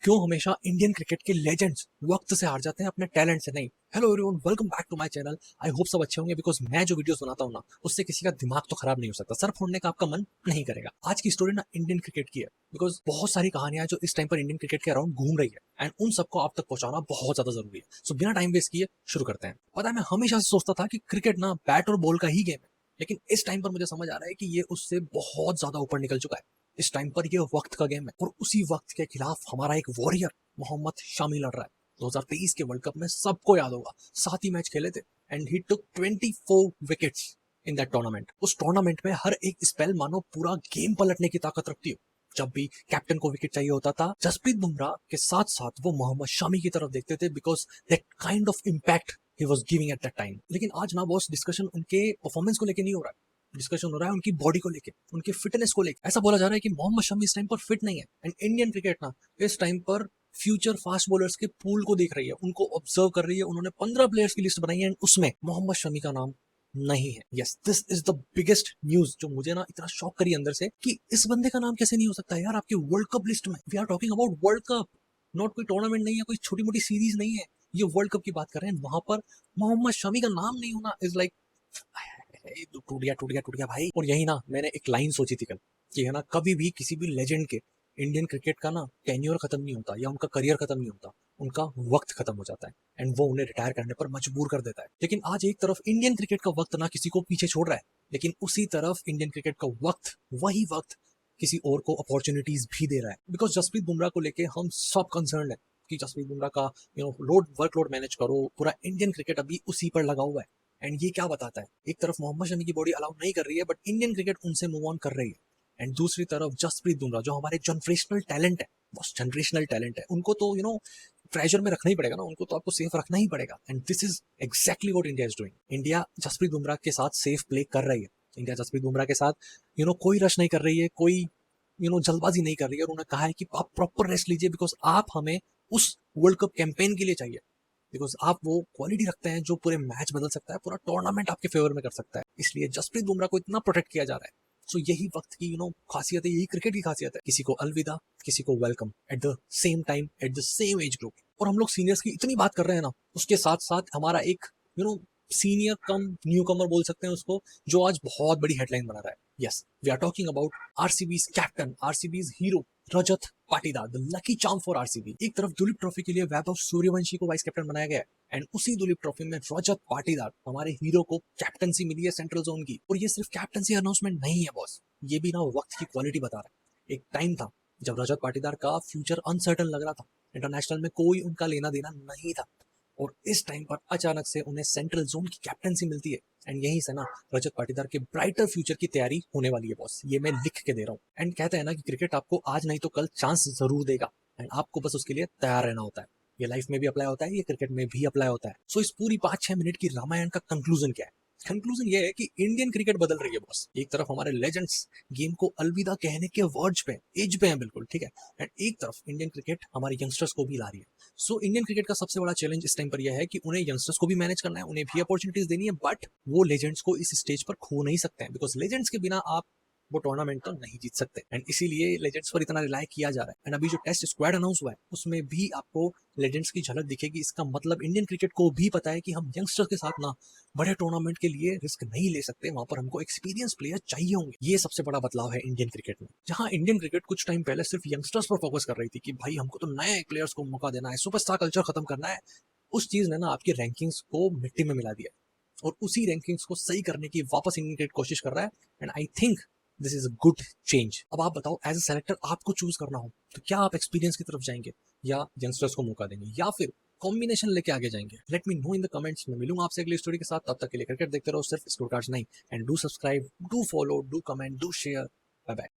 क्यों हमेशा Indian cricket के लेजेंड्स वक्त से हार जाते हैं अपने टैलेंट से नहीं। Hello everyone, welcome back to my channel. I hope सब अच्छे होंगे बिकॉज मैं जो वीडियोस बनाता हूँ ना उससे किसी का दिमाग तो खराब नहीं हो सकता, सर फोड़ने का आपका मन नहीं करेगा। आज की स्टोरी ना इंडियन क्रिकेट की है बिकॉज बहुत सारी कहानियां जो इस टाइम पर इंडियन क्रिकेट के अराउंड घूम रही है एंड उन सबको आप तक पहुंचाना बहुत ज्यादा जरूरी है। सो बिना टाइम वेस्ट किए शुरू करते हैं। पता है, मैं हमेशा से सोचता था कि क्रिकेट ना बैट और बॉल का ही गेम है, लेकिन इस टाइम पर मुझे समझ आ रहा है कि ये उससे बहुत ज्यादा ऊपर निकल चुका है। इस टाइम पर ये वक्त का गेम है और उसी वक्त के खिलाफ हमारा एक वॉरियर मोहम्मद शामी लड़ रहा है। 2023 के वर्ल्ड कप में सबको याद होगा, 7 ही मैच खेले थे and he took 24 wickets in that tournament. उस टूर्नामेंट में हर एक स्पेल मानो पूरा गेम पलटने की ताकत रखती हो। जब भी कैप्टन को विकेट चाहिए होता था, जसप्रीत बुमराह के साथ साथ वो मोहम्मद शामी की तरफ देखते थे because that kind of impact he was giving at that time. लेकिन आज ना बॉस, डिस्कशन उनके परफॉर्मेंस को लेकर नहीं हो रहा है, डिस्कशन हो रहा है उनकी बॉडी को लेके, उनके फिटनेस को लेके। ऐसा बोला जा रहा है कि मोहम्मद शमी इस टाइम पर फिट नहीं है एंड इंडियन क्रिकेट ना इस टाइम पर फ्यूचर फास्ट बॉलर्स के पूल को देख रही है, उनको ऑब्जर्व कर रही है। उन्होंने 15 प्लेयर्स की लिस्ट बनाई है एंड उसमें मोहम्मद शमी का नाम नहीं है। Yes, this is the biggest news जो मुझे ना इतना शॉक करी अंदर से कि इस बंदे का नाम कैसे नहीं हो सकता यार आपके वर्ल्ड कप लिस्ट में। We are talking about world cup, not कोई टूर्नामेंट नहीं है, कोई छोटी मोटी सीरीज नहीं है, ये वर्ल्ड कप की बात कर रहे हैं। वहां पर मोहम्मद शमी का नाम नहीं होना इज लाइक टूट गया टूट गया टूट गया भाई। और यही ना मैंने एक लाइन सोची थी कल कि है ना, कभी भी किसी भी लेजेंड के इंडियन क्रिकेट का ना टेन्योर खत्म नहीं होता या उनका करियर खत्म नहीं होता, उनका वक्त खत्म हो जाता है एंड वो उन्हें रिटायर करने पर मजबूर कर देता है। लेकिन आज एक तरफ इंडियन क्रिकेट का वक्त ना किसी को पीछे छोड़ रहा है, लेकिन उसी तरफ इंडियन क्रिकेट का वक्त, वही वक्त किसी और को अपॉर्चुनिटीज भी दे रहा है। बिकॉज जसप्रीत बुमराह को लेके हम सब कंसर्न है कि जसप्रीत बुमराह का लोड वर्कलोड मैनेज करो, पूरा इंडियन क्रिकेट अभी उसी पर लगा हुआ है। एंड ये क्या बताता है, एक तरफ मोहम्मद शमी की बॉडी अलाउ नहीं कर रही है बट इंडियन क्रिकेट उनसे मूव ऑन कर रही है, एंड दूसरी तरफ जसप्रीत बुमराह जो हमारे जनरेशनल टैलेंट है, बस जनरेशनल टैलेंट है, उनको तो प्रेशर में रखना ही पड़ेगा ना, उनको तो आपको सेफ रखना ही पड़ेगा। And this is exactly what India is doing. India Jasprit Bumrah के साथ सेफ प्ले कर रही है। इंडिया जसप्रीत बुमराह के साथ कोई रश नहीं कर रही है, कोई जल्दबाजी नहीं कर रही है, और उन्होंने कहा है कि आप प्रॉपर रेस्ट लीजिए बिकॉज आप हमें उस वर्ल्ड कप कैंपेन के लिए चाहिए, बिकॉज आप वो क्वालिटी रखते हैं जो पूरे मैच बदल सकता है, पूरा टूर्नामेंट आपके फेवर में कर सकता है। इसलिए जसप्रीत बुमराह को इतना प्रोटेक्ट किया जा रहा है। सो यही वक्त की खासियत है, यही क्रिकेट की खासियत है। किसी को अलविदा, किसी को welcome at the same time, at the same age group. और हम लोग सीनियर्स की इतनी बात कर रहे हैं ना, उसके साथ साथ हमारा एक सीनियर कम न्यू कमर बोल सकते हैं उसको, जो आज बहुत बड़ी हेडलाइन बना रहा है। Yes, we are talking about RCB's captain, RCB's hero Rajat Patidar, the lucky charm for RCB. एक तरफ दुलीप ट्रॉफी के लिए वैभव सूर्यवंशी को वाइस कैप्टन बनाया गया है एंड उसी दुलीप ट्रॉफी में रजत पाटीदार हमारे हीरो को कैप्टनसी मिली है सेंट्रल जोन की। और ये सिर्फ कैप्टनसी अनाउंसमेंट नहीं है बॉस, ये भी ना वक्त की क्वालिटी बता रहा है। एक टाइम था जब रजत पाटीदार का फ्यूचर अनसर्टन लग रहा था, इंटरनेशनल में कोई उनका लेना देना नहीं था, और इस टाइम पर अचानक से उन्हें सेंट्रल जोन की कैप्टनसी मिलती है एंड यहीं से ना रजत पाटीदार के ब्राइटर फ्यूचर की तैयारी होने वाली है बॉस। ये मैं लिख के दे रहा हूँ। एंड कहते हैं ना कि क्रिकेट आपको आज नहीं तो कल चांस जरूर देगा एंड आपको बस उसके लिए तैयार रहना होता है। ये लाइफ में भी अप्लाई होता है, ये क्रिकेट में भी अप्लाई होता है। सो इस पूरी 5-6 मिनट की रामायण का कंक्लूजन क्या है? कंक्लूजन ये है कि इंडियन क्रिकेट बदल रही है बॉस। एक तरफ हमारे लेजेंड्स गेम को अलविदा कहने के वर्ज पे, एज पे हैं बिल्कुल, ठीक है, एंड एक तरफ इंडियन क्रिकेट हमारे यंगस्टर्स को भी ला रही है। सो इंडियन क्रिकेट का सबसे बड़ा चैलेंज इस टाइम पर यह है कि उन्हें यंगस्टर्स को भी मैनेज करना है, उन्हें भी अपॉर्चुनिटीज देनी है, बट वो लेजेंड्स को इस स्टेज पर खो नहीं सकते हैं बिकॉज लेजेंड्स के बिना आप वो टूर्नामेंट तो नहीं जीत सकते। एंड इसीलिए लेजेंड्स पर इतना रिलाई किया जा रहा है। एंड अभी जो टेस्ट स्क्वाड अनाउंस हुआ है उसमें भी आपको लेजेंड्स की झलक दिखेगी। इसका मतलब इंडियन क्रिकेट को भी पता है कि हम यंगस्टर्स के साथ ना बड़े टूर्नामेंट के लिए रिस्क नहीं ले सकते, वहां पर हमको एक्सपीरियंस प्लेयर चाहिए होंगे। ये सबसे बड़ा बदलाव है इंडियन क्रिकेट में। जहां इंडियन क्रिकेट कुछ टाइम पहले सिर्फ यंगस्टर्स पर फोकस कर रही थी कि भाई हमको तो नए प्लेयर्स को मौका देना है, सुपरस्टार कल्चर खत्म करना है, उस चीज ने ना आपकी रैंकिंग्स को मिट्टी में मिला दिया और उसी रैंकिंग्स को सही करने की वापस इंडियन क्रिकेट कोशिश कर रहा है। And I think this is a good change. अब आप बताओ, एज ए सेलेक्टर आपको चूज करना हो तो क्या आप एक्सपीरियंस की तरफ जाएंगे या यंगस्टर्स को मौका देंगे या फिर कॉम्बिनेशन लेके आगे जाएंगे? Let me know in the comments. मैं मिलूंगा आपसे अगली स्टोरी के साथ, तब तक के लिए क्रिकेट देखते रहो, सिर्फ स्कोर कार्ड्स नहीं। And do subscribe, do follow, do comment, do share. Bye bye.